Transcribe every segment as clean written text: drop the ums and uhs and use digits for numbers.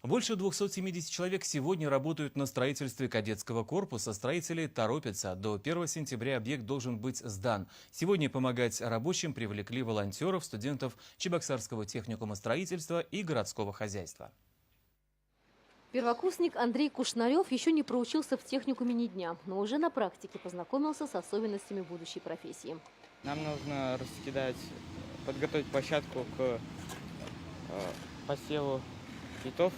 Больше 270 человек сегодня работают на строительстве кадетского корпуса. Строители торопятся. До 1 сентября объект должен быть сдан. Сегодня помогать рабочим привлекли волонтеров, студентов Чебоксарского техникума строительства и городского хозяйства. Первокурсник Андрей Кушнарев еще не проучился в техникуме ни дня, но уже на практике познакомился с особенностями будущей профессии. Нам нужно подготовить площадку к посеву цветов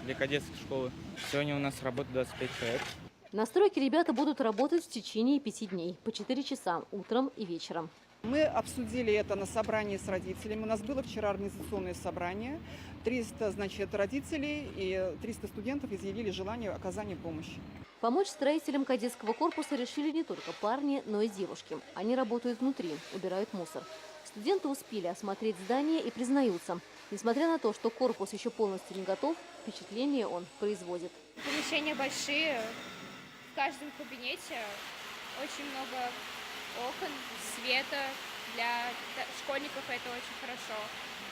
для кадетской школы. Сегодня у нас работает 25 человек. На стройке ребята будут работать в течение 5 дней, по 4 часа, утром и вечером. Мы обсудили это на собрании с родителями. У нас было вчера организационное собрание. 300, родителей и 300 студентов изъявили желание оказания помощи. Помочь строителям кадетского корпуса решили не только парни, но и девушки. Они работают внутри, убирают мусор. Студенты успели осмотреть здание и признаются, несмотря на то, что корпус еще полностью не готов, впечатление он производит. Помещения большие, в каждом кабинете очень много окон, света. Для школьников это очень хорошо.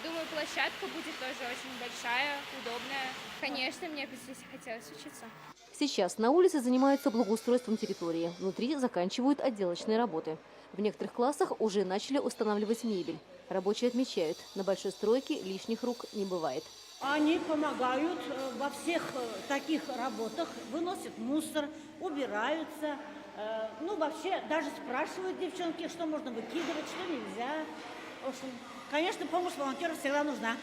Думаю, площадка будет тоже очень большая, удобная. Конечно, мне бы здесь хотелось учиться. Сейчас на улице занимаются благоустройством территории. Внутри заканчивают отделочные работы. В некоторых классах уже начали устанавливать мебель. Рабочие отмечают, на большой стройке лишних рук не бывает. Они помогают во всех таких работах, выносят мусор, убираются. Вообще, даже спрашивают девчонки, что можно выкидывать, что нельзя. В общем, конечно, помощь волонтеров всегда нужна.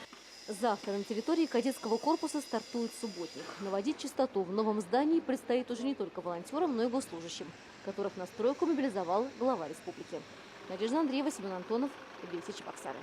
Завтра на территории кадетского корпуса стартует субботник. Наводить чистоту в новом здании предстоит уже не только волонтерам, но и госслужащим, которых на стройку мобилизовал глава республики. Надежда Андреева, Семен Антонов, Вести Чебоксары.